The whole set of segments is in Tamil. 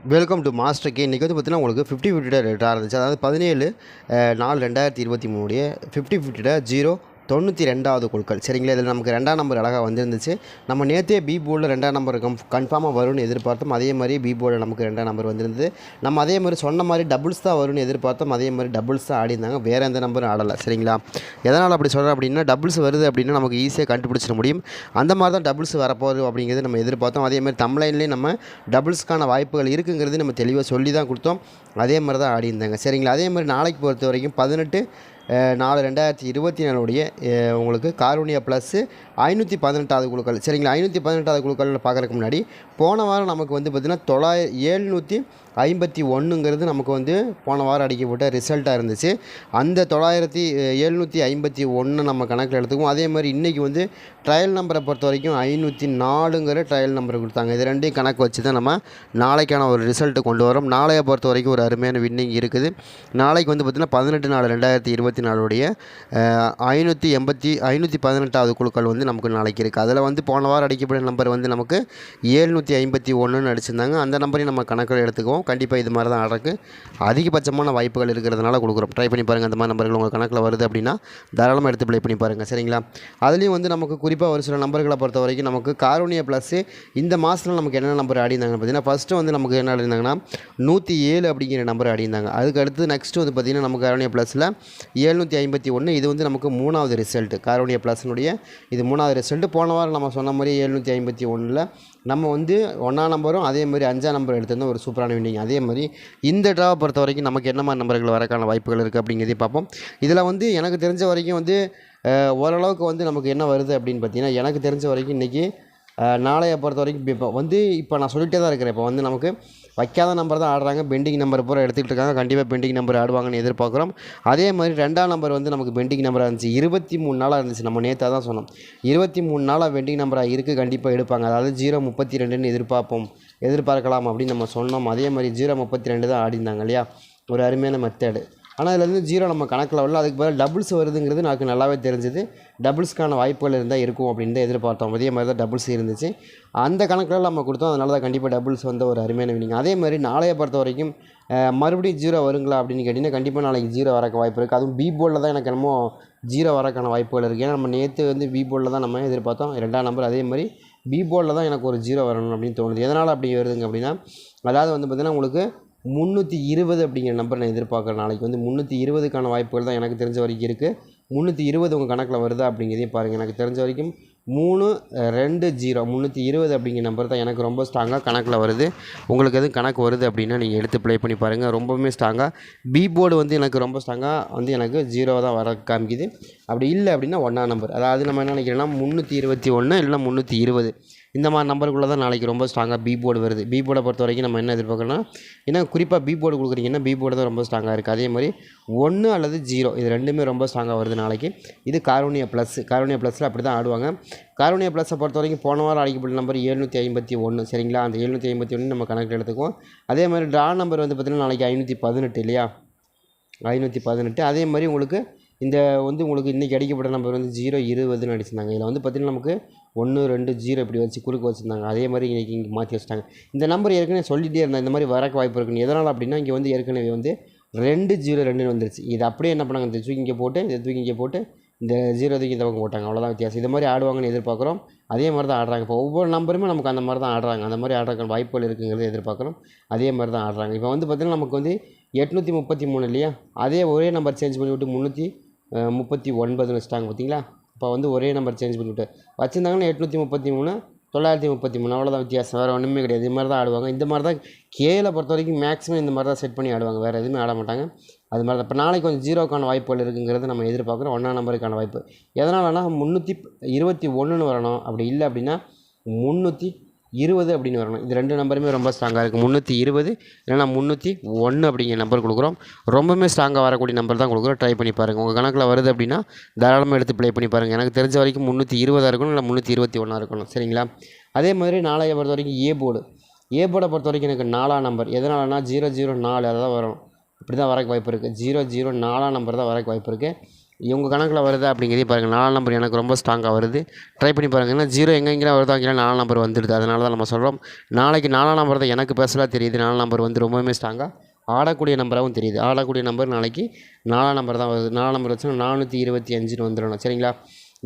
Welcome to master K. இன்றைக்கி வந்து பார்த்தீங்கன்னா உங்களுக்கு 50-50 ரேட்டாக இருந்துச்சு. அதாவது 17/4/2023 50-50 0 92வது குழுக்கள். சரிங்களா, இதில் நமக்கு 2ஆம் நம்பர் அழகாக வந்துருந்துச்சு. நம்ம நேற்றே பி போர்டில் 2ஆம் நம்பர் கன்ஃபார்மாக வரும்னு எதிர்பார்த்தோம். அதே மாதிரி பி போர்டில் நமக்கு 2ஆம் நம்பர் வந்துருந்தது. நம்ம அதே மாதிரி சொன்ன மாதிரி டபுள்ஸ் தான் வரும்னு எதிர்பார்த்தோம். அதே மாதிரி டபுள்ஸ் தான் ஆடிருந்தாங்க, வேறு எந்த நம்பரும் ஆடலை. சரிங்களா, எதனால் அப்படி சொல்கிறேன் அப்படின்னா, டபுள்ஸ் வருது அப்படின்னா நமக்கு ஈஸியாக கண்டுபிடிச்சிட முடியும். அந்த மாதிரி தான் டபுள்ஸ் வரப்போகுது அப்படிங்கிறது நம்ம எதிர்பார்த்தோம். அதே மாதிரி தமிழ்லைன்லேயும் நம்ம டபுள்ஸ்க்கான வாய்ப்புகள் இருக்குங்கிறது நம்ம தெளிவாக சொல்லி தான் கொடுத்தோம். அதே மாதிரி தான் ஆடிருந்தாங்க. சரிங்களா, அதே மாதிரி நாளைக்கு பொறுத்த வரைக்கும் 18/4/2024 உங்களுக்கு காரூணியா ப்ளஸ்ஸு 518வது குழுக்கள். சரிங்களா, 518வது குழுக்களில் பார்க்குறதுக்கு முன்னாடி போன வாரம் நமக்கு வந்து பார்த்திங்கன்னா 751ங்கிறது நமக்கு வந்து போன வாரம் அடிக்கப்பட்ட ரிசல்ட்டாக இருந்துச்சு. அந்த 751 நம்ம கணக்கில் எடுத்துக்குவோம். அதே மாதிரி இன்றைக்கி வந்து ட்ரையல் நம்பரை பொறுத்த வரைக்கும் 504ங்கிற ட்ரையல் நம்பர் கொடுத்தாங்க. இது ரெண்டையும் கணக்கு வச்சு தான் நம்ம நாளைக்கான ஒரு ரிசல்ட்டு கொண்டு வரோம். நாளையை பொறுத்த வரைக்கும் ஒரு அருமையான வின்னிங் இருக்குது. நாளைக்கு வந்து பார்த்திங்கன்னா 18/4/2024 518வது குழுக்கள் வந்து நமக்கு நாளைக்கு இருக்குது. அதில் வந்து போன வாரம் அடிக்கப்பட்ட நம்பர் வந்து நமக்கு 751ன்னு அடிச்சிருந்தாங்க. அந்த நம்பரையும் நம்ம கணக்கில் எடுத்துக்குவோம். கண்டிப்பாக இது மாதிரி தான் ஆடுறதுக்கு அதிகபட்சமான வாய்ப்புகள் இருக்கிறதுனால கொடுக்குறோம். ட்ரை பண்ணி பாருங்கள். அந்த மாதிரி நம்பர்கள் உங்கள் கணக்கில் வருது அப்படின்னா தாராளமாக எடுத்து ப்ளே பண்ணி பாருங்கள். சரிங்களா, அதுலேயும் வந்து நமக்கு குறிப்பாக ஒரு சில நம்பர்களை பொறுத்த வரைக்கும் நமக்கு காரூணியா ப்ளஸ்ஸு இந்த மாதத்தில் நமக்கு என்ன நம்பர் ஆடிருந்தாங்கன்னு பார்த்தீங்கன்னா, ஃபஸ்ட்டு வந்து நமக்கு என்ன ஆடிருந்தாங்கன்னா 107 அப்படிங்கிற நம்பர் ஆடிருந்தாங்க. அதுக்கு அடுத்து நெக்ஸ்ட்டு வந்து பார்த்திங்கன்னா நமக்கு காரூணியா ப்ளஸில் 751. இது வந்து நமக்கு 3வது ரிசல்ட்டு. காரூணியா ப்ளஸ்னுடைய இது 3வது ரிசல்ட்டு. போன வாரம் நம்ம சொன்ன மாதிரி 751ல் நம்ம வந்து 1ஆம் நம்பரும் அதே மாதிரி 5ஆம் நம்பர் எடுத்திருந்தோம். ஒரு சூப்பரான வின்னிங். அதே மாதிரி இந்த ட்ராவை பொறுத்த வரைக்கும் நமக்கு என்ன மாதிரி நம்பர்கள் வரக்கான வாய்ப்புகள் இருக்குது அப்படிங்கிறதையும் பார்ப்போம். இதில் வந்து எனக்கு தெரிஞ்ச வரைக்கும் வந்து ஓரளவுக்கு வந்து நமக்கு என்ன வருது அப்படின்னு பார்த்தீங்கன்னா, எனக்கு தெரிஞ்ச வரைக்கும் இன்றைக்கி நாளையை பொறுத்த வரைக்கும் இப்போ நான் சொல்லிகிட்டே தான் இருக்கிறேன். இப்போ வந்து நமக்கு வைக்காத நம்பர் தான் ஆடுறாங்க. பெண்டிங் நம்பர் பூரா எடுத்துக்கிட்டு இருக்காங்க. கண்டிப்பாக பெண்டிங் நம்பர் ஆடுவாங்கன்னு எதிர்பார்க்குறோம். அதே மாதிரி 2ஆம் நம்பர் வந்து நமக்கு பெண்டிங் நம்பராக இருந்துச்சு. 23 நாளாக இருந்துச்சு. நம்ம நேற்று தான் சொன்னோம் 23 நாளாக பெண்டிங் நம்பராக இருக்குது, கண்டிப்பாக எடுப்பாங்க. அதாவது 032ன்னு எதிர்பார்க்கலாம் அப்படின்னு நம்ம சொன்னோம். அதே மாதிரி 032 தான் ஆடிருந்தாங்க இல்லையா, ஒரு அருமையான மெத்தேடு. ஆனால் இதில் வந்து 0 நம்ம கணக்கில் வரல. அதுக்கு பதில் டபுள்ஸ் வருதுங்கிறது எனக்கு நல்லாவே தெரிஞ்சுது. டபுள்ஸ்க்கான வாய்ப்புகள் இருந்தால் இருக்கும் அப்படின்னு தான் எதிர்பார்த்தோம். அதே மாதிரி தான் டபுள்ஸ் இருந்துச்சு. அந்த கணக்கில் நம்ம கொடுத்தோம். அதனால தான் கண்டிப்பாக டபுள்ஸ் வந்து ஒரு அருமையான வினிங். அதே மாதிரி நாளையை பொறுத்த வரைக்கும் மறுபடியும் 0 வருங்களா அப்படின்னு கேட்டிங்கன்னா, கண்டிப்பாக நாளைக்கு 0 வரக்க வாய்ப்பு இருக்குது. அதுவும் பி போர்டில் தான் எனக்கு என்னமோ 0 வரக்கான வாய்ப்புகள் இருக்குது. ஏன்னா நம்ம நேற்று வந்து பி போர்டில் தான் நம்ம எதிர்பார்த்தோம் 2ஆம் நம்பர். அதே மாதிரி பி போர்டில் தான் எனக்கு ஒரு 0 வரணும் அப்படின்னு தோணுது. எதனால் அப்படி வருதுங்க அப்படின்னா, அதாவது வந்து பார்த்திங்கன்னா உங்களுக்கு 320 அப்படிங்கிற நம்பர் நான் எதிர்பார்க்குறேன். நாளைக்கு வந்து 320க்கான வாய்ப்புகள் தான் எனக்கு தெரிஞ்ச வரைக்கும் இருக்குது. 320 உங்கள் கணக்கில் வருதா அப்படிங்கிறதையும் பாருங்கள். எனக்கு தெரிஞ்ச வரைக்கும் 320 320 அப்படிங்கிற நம்பர் தான் எனக்கு ரொம்ப ஸ்ட்ராங்காக கணக்கில் வருது. உங்களுக்கு எதுவும் கணக்கு வருது அப்படின்னா நீங்கள் எடுத்து ப்ளே பண்ணி பாருங்கள். ரொம்பவுமே ஸ்ட்ராங்காக பி போர்டு வந்து எனக்கு ரொம்ப ஸ்ட்ராங்காக வந்து எனக்கு 0 தான் வர காமிக்குது. அப்படி இல்லை அப்படின்னா 1ஆம் நம்பர், அதாவது நம்ம என்ன நினைக்கிறோன்னா 321 இல்லைனா 320 இந்த மாதிரி நம்பருக்குள்ளே தான் நாளைக்கு ரொம்ப ஸ்ட்ராங்காக பி போர்டு வருது. பி போர்டை பொறுத்த வரைக்கும் நம்ம என்ன எதிர்பார்க்கணும்னா, ஏன்னா குறிப்பாக பி போர்டு கொடுக்குறீங்கன்னா பி போர்டு தான் ரொம்ப ஸ்ட்ராங்காக இருக்குது. அதே மாதிரி 1 அல்லது 0 இது ரெண்டுமே ரொம்ப ஸ்ட்ராங்காக வருது நாளைக்கு. இது காரூணியா ப்ளஸில் அப்படி தான் ஆடுவாங்க. காரூணியா ப்ளஸை பொறுத்த வரைக்கும் போன வாரம் அடிக்கப்பட்ட நம்பர் 751. சரிங்களா, அந்த 751 நம்ம கணக்கில் எடுத்துக்குவோம். அதே மாதிரி ட்ரா நம்பர் வந்து பார்த்திங்கன்னா நாளைக்கு 518 இல்லையா, 518. அதே மாதிரி உங்களுக்கு இந்த வந்து உங்களுக்கு இன்றைக்கி அடிக்கப்பட்ட நம்பர் வந்து 020ன்னு அடிச்சிருந்தாங்க. இதில் வந்து பார்த்திங்கன்னா நமக்கு 1 2 0 இப்படி வச்சு குறுக்கு வச்சுருந்தாங்க. அதே மாதிரி இன்றைக்கி இங்கே மாற்றி வச்சுட்டாங்க. இந்த நம்பர் ஏற்கனவே சொல்லிகிட்டே இருந்தேன் இந்த மாதிரி வரக்கு வாய்ப்பு இருக்குன்னு. எதனால் அப்படின்னா, இங்கே வந்து ஏற்கனவே வந்து 202ன்னு வந்துருச்சு. இது அப்படியே என்ன பண்ணாங்க, இந்த தூக்கி இங்கே போட்டு இந்த 0 தூக்கி இந்த பக்கம் போட்டாங்க. அவ்வளோதான் வித்தியாசம். இது மாதிரி ஆடுவாங்கன்னு எதிர்பார்க்குறோம். அதே மாதிரி தான் ஆடுறாங்க. இப்போ ஒவ்வொரு நம்பருமே நமக்கு அந்த மாதிரி தான் ஆடுறாங்க. அந்த மாதிரி ஆடுறதுக்கான வாய்ப்புகள் இருக்குங்கிறத எதிர்பார்க்குறோம். அதே மாதிரி தான் ஆடுறாங்க. இப்போ வந்து பார்த்திங்கன்னா நமக்கு வந்து 833 இல்லையா, அதே ஒரே நம்பர் சேஞ்ச் பண்ணிவிட்டு 339ன்னு வச்சுட்டாங்க பார்த்தீங்களா. இப்போ வந்து ஒரே நம்பர் சேஞ்ச் பண்ணிவிட்டு வச்சுருந்தாங்கன்னா 833 933 அவ்வளோதான் வித்தியாசம். வேறு ஒன்றுமே கிடையாது. இது மாதிரி தான் ஆடுவாங்க. இந்த மாதிரி தான் கேல பொறுத்த வரைக்கும் மேக்ஸிமம் இந்த மாதிரி தான் செட் பண்ணி ஆடுவாங்க. வேறு எதுவுமே ஆட மாட்டாங்க. அது மாதிரி தான். இப்போ நாளைக்கு கொஞ்சம் 0க்கான வாய்ப்புகள் இருக்குங்கிறது நம்ம எதிர்பார்க்குறோம். 1ஆம் நம்பருக்கான வாய்ப்பு எதனாலனா 321ன்னு வரணும். அப்படி இல்லை அப்படின்னா 320 அப்படின்னு வரணும். இது ரெண்டு நம்பருமே ரொம்ப ஸ்ட்ராங்காக இருக்குது. 320 இல்லைனா 301 அப்படிங்கிற நம்பர் கொடுக்குறோம். ரொம்பவுமே ஸ்ட்ராங்காக வரக்கூடிய நம்பர் தான் கொடுக்குறோம். ட்ரை பண்ணி பாருங்கள். உங்கள் கணக்கில் வருது அப்படின்னா தாராளமாக எடுத்து ப்ளே பண்ணி பாருங்கள். எனக்கு தெரிஞ்ச வரைக்கும் 320 இருக்கணும், இல்லை 321 இருக்கணும். சரிங்களா, அதே மாதிரி நாளையை பொறுத்த வரைக்கும் ஏ போர்டை பொறுத்த வரைக்கும் எனக்கு 4ஆம் நம்பர் எதனாலனா 004 அதை தான் வரும். இப்படி தான் வரக்கு வாய்ப்பு இருக்குது. 004ஆம் நம்பர் தான் வரக்கு வாய்ப்பு இருக்குது. உங்கள் கணக்கில் வருதா அப்படிங்கிறதே பாருங்கள். 4 நம்பர் எனக்கு ரொம்ப ஸ்ட்ராங்காக வருது. ட்ரை பண்ணி பாருங்கள். ஏன்னா 0 எங்கெங்கெல்லாம் வருதோ அங்கெல்லாம் 4 நம்பர் வந்துடுது. அதனால தான் நம்ம சொல்கிறோம். நாளைக்கு 4 நம்பர் தான் எனக்கு பெருசாக தெரியுது. 4 நம்பர் வந்து ரொம்பவுமே ஸ்ட்ராங்காக ஆடக்கூடிய நம்பராகவும் தெரியுது. ஆடக்கூடிய நம்பர் நாளைக்கு 4 நம்பர் தான் வருது. 4 நம்பர் வச்சுன்னா 425ன்னு வந்துடணும். சரிங்களா?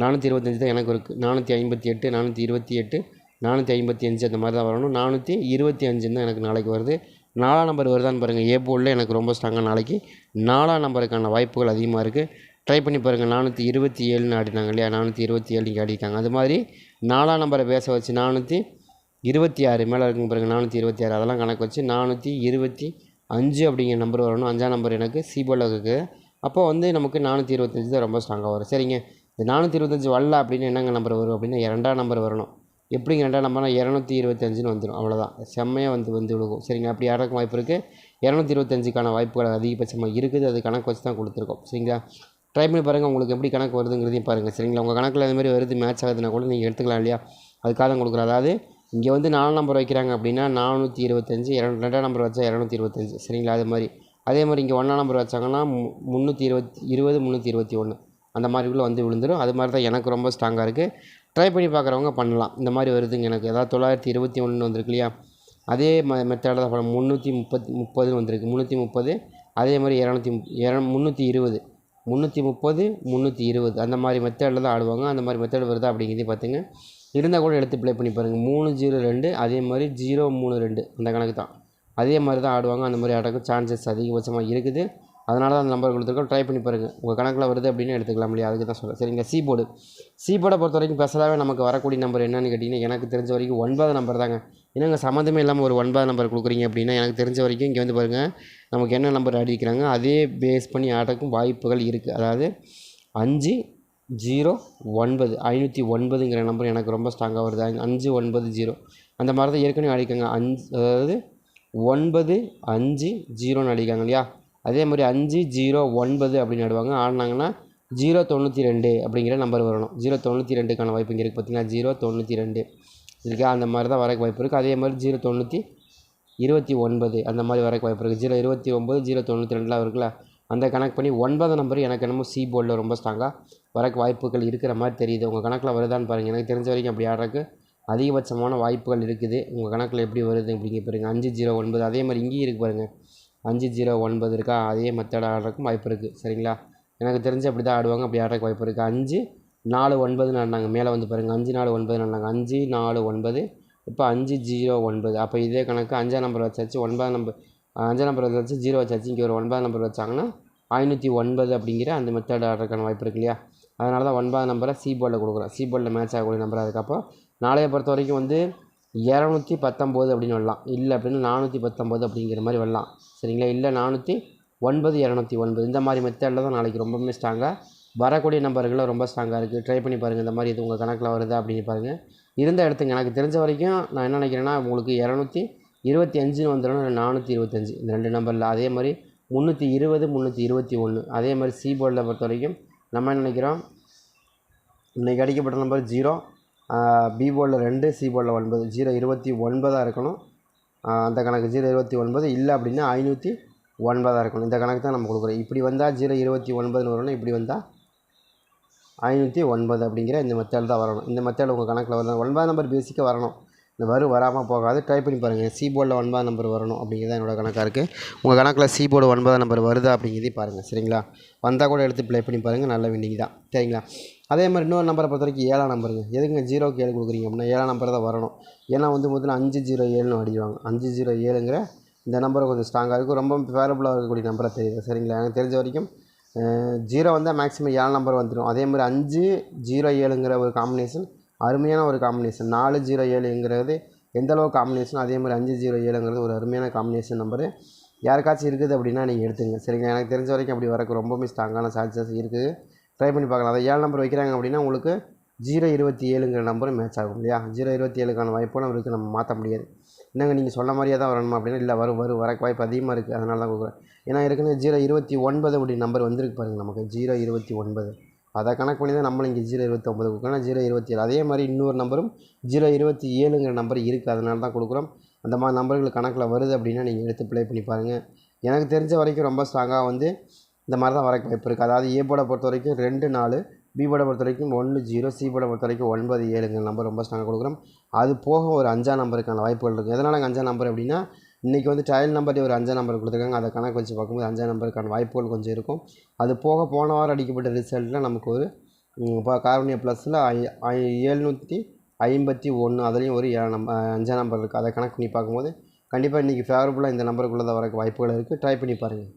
425 தான் எனக்கு இருக்குது. 458, 428, 455 அந்த மாதிரி தான் வரணும். 425 தான் எனக்கு நாளைக்கு வருது. 4 நம்பர் வருதான்னு பாருங்கள். ஏ போர்டில் எனக்கு ரொம்ப ஸ்ட்ராங்காக நாளைக்கு 4 நம்பருக்கான வாய்ப்புகள் அதிகமாக இருக்குது. ட்ரை பண்ணி பாருங்கள். 427ன்னு ஆடினாங்க இல்லையா? 427 இங்கே ஆடிட்டாங்க. அது மாதிரி 4 நம்பரை பேச வச்சு 426 மேலே இருக்குங்க பாருங்கள். 426 அதெல்லாம் கணக்கு வச்சு 425 அப்படிங்கிற நம்பர் வரணும். 5ஆம் நம்பர் எனக்கு சி போர்டில் இருக்குது. அப்போ வந்து நமக்கு 425 தான் ரொம்ப ஸ்ட்ராங்காக வரும். சரிங்க. இந்த 425 வரல அப்படின்னு என்னங்க நம்பர் வரும் அப்படின்னா 2ஆம் நம்பர் வரணும். எப்படிங்க 2ஆம் நம்பர்னா 225ன்னு வந்துடும். அவ்வளோதான். செம்மையாக வந்து விழுகும். சரிங்க. அப்படி யாருக்கும் வாய்ப்பு இருக்குது. 225க்கான வாய்ப்புகள் அதிகபட்சமாக இருக்குது. அது கணக்கு வச்சு தான் கொடுத்துருக்கோம். சரிங்களா? ட்ரை பண்ணி பாருங்கள். உங்களுக்கு எப்படி கணக்கு வருதுங்கிறதையும் பாருங்கள். சரிங்களா? உங்கள் கணக்கில் அது மாதிரி வருது மேட்ச் ஆகுதுன்னா கூட நீங்கள் எடுத்துக்கலாம் இல்லையா? அதுக்காக தான் கொடுக்குறோம். அதாவது இங்கே வந்து 4 நம்பர் வைக்கிறாங்க அப்படின்னா 425, 2ஆம் நம்பர் வச்சா 225. சரிங்களா? அது மாதிரி அதே மாதிரி இங்கே 1ஆம் நம்பர் வச்சாங்கன்னா 321 அந்த மாதிரிக்குள்ளே வந்து விழுந்துடும். அது மாதிரி தான் எனக்கு ரொம்ப ஸ்ட்ராங்காக இருக்குது. ட்ரை பண்ணி பார்க்குறவங்க பண்ணலாம். இந்த மாதிரி வருதுங்க எனக்கு. அதாவது 921 வந்திருக்கு இல்லையா? அதே மெத்தடில் தான் பண்ணணும். 330 வந்திருக்கு. 330 அதே மாதிரி 320 320 அந்த மாதிரி மெத்தடில் தான் ஆடுவாங்க. அந்த மாதிரி மெத்தட் வருதா அப்படிங்கிறதே பார்த்துங்க. இருந்தால் கூட எடுத்து ப்ளே பண்ணி பாருங்கள். 302 அதே மாதிரி 032 அந்த கணக்கு தான். அதே மாதிரி தான் ஆடுவாங்க. அந்த மாதிரி ஆடுறதுக்கு சான்சஸ் அதிகபட்சமாக இருக்குது. அதனால தான் அந்த நம்பர் கொடுத்துருக்கோம். ட்ரை பண்ணி பாருங்கள். உங்கள் கணக்கில் வருது அப்படின்னு எடுத்துக்கலாம் இல்லையா? அதுக்கு தான் சொல்கிறேன். சரிங்க. சி போர்டை பொறுத்த வரைக்கும் ஸ்பெஷலாகவே நமக்கு வரக்கூடிய நம்பர் என்னென்னு கேட்டிங்கன்னா எனக்கு தெரிஞ்ச வரைக்கும் 9 நம்பர் தாங்க. என்னங்க சம்மந்தமே இல்லாமல் ஒரு 9 நம்பர் கொடுக்குறீங்க அப்படின்னா எனக்கு தெரிஞ்ச வரைக்கும் இங்கே வந்து பாருங்கள் நமக்கு என்ன நம்பர் அடிக்கிறாங்க அதே பேஸ் பண்ணி ஆடுறதுக்கும் வாய்ப்புகள் இருக்குது. அதாவது 509 509ங்கிற நம்பர் எனக்கு ரொம்ப ஸ்ட்ராங்காக வருது. 590 அந்த மாதிரி தான் ஏற்கனவே அடிக்காங்க. அதாவது 950ன்னு அடிக்காங்க இல்லையா? அதே மாதிரி 509 அப்படின்னு ஆடுவாங்க. ஆடினாங்கன்னா 092 அப்படிங்கிற நம்பர் வரணும். 092க்கான வாய்ப்பு இங்கே இருக்குது பார்த்தீங்கன்னா. 092 இருக்கா? அந்த மாதிரி தான் வரக்கு வாய்ப்பு இருக்குது. அதே மாதிரி 029 அந்த மாதிரி வரக்கு வாய்ப்பு இருக்குது. 029 092 இருக்குல்ல, அந்த கணக்கு பண்ணி 9 நம்பர் எனக்கு என்னமோ சி போர்டில் ரொம்ப ஸ்ட்ராங்காக வரக்கு வாய்ப்புகள் இருக்கிற மாதிரி தெரியுது. உங்கள் கணக்கில் வருதான்னு பாருங்கள். எனக்கு தெரிஞ்ச வரைக்கும் அப்படி ஆடுறதுக்கு அதிகபட்சமான வாய்ப்புகள் இருக்குது. உங்கள் கணக்கில் எப்படி வருது அப்படிங்க பாருங்கள். 509 அதே மாதிரி இங்கேயும் இருக்குது பாருங்கள். 509 இருக்கா? அதே மெத்தட் ஆடுறதுக்கும் வாய்ப்பு இருக்குது. சரிங்களா? எனக்கு தெரிஞ்சு அப்படி தான் ஆடுவாங்க. அப்படி ஆடுறதுக்கு வாய்ப்பு இருக்குது. 549 ஆடினாங்க. மேலே வந்து பாருங்கள். 549 ஆடினாங்க. 549 இப்போ 509. அப்போ இதே கணக்கு 5ஆம் நம்பர் வச்சாச்சு. 9ஆம் நம்பர் 5ஆம் நம்பர் வச்சாச்சு. 0 வச்சாச்சு. இங்கே ஒரு 9ஆம் நம்பர் வச்சாங்கன்னா 509 அப்படிங்கிற அந்த மெத்தட் ஆடுறதுக்கான வாய்ப்பு இருக்கு இல்லையா? அதனால தான் 9ஆம் நம்பரை சி போர்டில் கொடுக்குறோம். சி போர்டில் மேட்ச் ஆகக்கூடிய நம்பர். அதுக்கப்புறம் நாளைய பொறுத்த வரைக்கும் வந்து 219 அப்படின்னு வரலாம். இல்லை அப்படின்னா 419 அப்படிங்கிற மாதிரி வரலாம். சரிங்களா? இல்லை 409 209 இந்த மாதிரி மெத்தடில் தான் நாளைக்கு ரொம்பவுமே ஸ்ட்ராங்காக வரக்கூடிய நம்பர்களும் ரொம்ப ஸ்ட்ராங்காக இருக்குது. ட்ரை பண்ணி பாருங்கள். இந்த மாதிரி இது உங்கள் கணக்கில் வருதா அப்படின்னு பாருங்கள். இருந்த இடத்துக்கு எனக்கு தெரிஞ்ச வரைக்கும் நான் என்ன நினைக்கிறேன்னா உங்களுக்கு 225ன்னு வந்துடணும். 425 இந்த 2 நம்பரில். அதே மாதிரி 320 321 அதே மாதிரி சி போர்டில் பொறுத்த வரைக்கும் நம்ம என்ன நினைக்கிறோம், இன்றைக்கி அடிக்கப்பட்ட நம்பர் 0, பி போர்டில் 2, சி போர்டில் 9, 029 இருக்கணும். அந்த கணக்கு 029 இல்லை அப்படின்னா 509 இருக்கணும். இந்த கணக்கு தான் நம்ம கொடுக்குறோம். இப்படி வந்தால் 029 வரணும். இப்படி வந்தால் 509 அப்படிங்கிற இந்த மெத்தட் தான் வரணும். இந்த மெத்தட் உங்கள் கணக்கில் வரணும். 9 நம்பர் பேசிக்காக வரணும். இந்த வராமல் போகாது. ட்ரை பண்ணி பாருங்கள். சி போர்டில் 9 நம்பர் வரணும் அப்படிங்கிறது என்னோடய கணக்காக இருக்குது. உங்கள் கணக்கில் சி போர்டு 9 நம்பர் வருதா அப்படிங்கிறதையும் பாருங்கள். சரிங்களா? வந்தால் கூட எடுத்து ப்ளே பண்ணி பாருங்கள். நல்ல வின்னிங் தான். சரிங்களா? அதே மாதிரி இன்னொரு நம்பரை பொறுத்த வரைக்கும் 7ஆம் நம்பருங்க. எதுக்குங்க 0க்கு 7 கொடுக்குறீங்க அப்படின்னா 7ஆம் நம்பர் தான் வரணும். ஏன்னா வந்து முதல்ல 507ன்னு அடிவாங்க. 507ங்கிற இந்த நம்பர் கொஞ்சம் ஸ்ட்ராங்காக இருக்கும். ரொம்ப ஃபேவரபுளாக இருக்கக்கூடிய நம்பராக தெரியுது. சரிங்களா? எனக்கு தெரிஞ்ச வரைக்கும் 0 வந்தால் மேக்ஸிமம் 7 நம்பர் வந்துடும். அதே மாதிரி 507ங்கிற ஒரு காம்பினேஷன் அருமையான ஒரு காம்பினேஷன். 407ங்கிறது எந்தளவு காம்பினேஷன், அதே மாதிரி 507ங்கிறது ஒரு அருமையான காம்பினேஷன் நம்பரு. யாருக்காச்சும் இருக்குது அப்படின்னா நீங்கள் எடுத்துங்க. சரிங்களா? எனக்கு தெரிஞ்ச வரைக்கும் அப்படி வரக்கு ரொம்பவுமே ஸ்ட்ராங்கான சான்சஸ் இருக்குது. ட்ரை பண்ணி பார்க்கலாம். அதை 7 நம்பர் வைக்கிறாங்க அப்படின்னா உங்களுக்கு 027ங்கிற நம்பரும் மேட்ச் ஆகும் இல்லையா? 027க்கான வாய்ப்பும் இருக்குது. நம்ம மாற்ற முடியாது. என்னங்க நீங்கள் சொன்ன மாதிரியே தான் வரணுமா அப்படின்னா இல்லை, வரக்கு வாய்ப்பு அதிகமாக இருக்குது. அதனால தான் கொடுக்குறேன். ஏன்னா ஏற்கனவே 029 அப்படி நம்பர் வந்திருக்கு பாருங்கள். நமக்கு 029 அதை கணக்கு பண்ணி தான் நம்மளும் இங்கே 029 கொடுக்குறோம். 027 அதே மாதிரி இன்னொரு நம்பரும் 027ங்கிற நம்பர் இருக்குது. அதனால தான் கொடுக்குறோம். அந்த மாதிரி நம்பர்கள் கணக்கில் வருது அப்படின்னா நீங்கள் எடுத்து ப்ளே பண்ணி பாருங்கள். எனக்கு தெரிஞ்ச வரைக்கும் ரொம்ப ஸ்ட்ராங்காக வந்து இந்த மாதிரி தான் வரக்கு வாய்ப்பு இருக்குது. அதாவது ஏ போர்டை பொறுத்த வரைக்கும் 2 4, பி போர்டை பொறுத்த வரைக்கும் 1 0, சி போர்டை பொறுத்த வரைக்கும் 9 7ங்க நம்பர் ரொம்ப ஸ்ட்ராங்காக கொடுக்குறோம். அது போக ஒரு 5ஆம் நம்பருக்கான வாய்ப்புகள் இருக்குது. எதனால் 5ஆம் நம்பர் அப்படின்னா இன்றைக்கி வந்து ட்ரையல் நம்பர் ஒரு 5ஆம் நம்பர் கொடுத்துருக்காங்க. அதை கணக்கு வச்சு பார்க்கும்போது 5ஆம் நம்பருக்கான வாய்ப்புகள் கொஞ்சம் இருக்கும். அது போக போன வாரம் அடிக்கப்பட்ட ரிசல்ட்டில் நமக்கு ஒரு இப்போ கார்னியா ப்ளஸில் 751 அதுலேயும் ஒரு 5ஆம் நம்பர் இருக்குது. அதை கணக்கு பண்ணி பார்க்கும்போது கண்டிப்பாக இன்றைக்கி ஃபேவரபுளாக இந்த நம்பருக்குள்ளே தான் வரக்கு வாய்ப்புகள் இருக்குது. ட்ரை பண்ணி பாருங்கள்.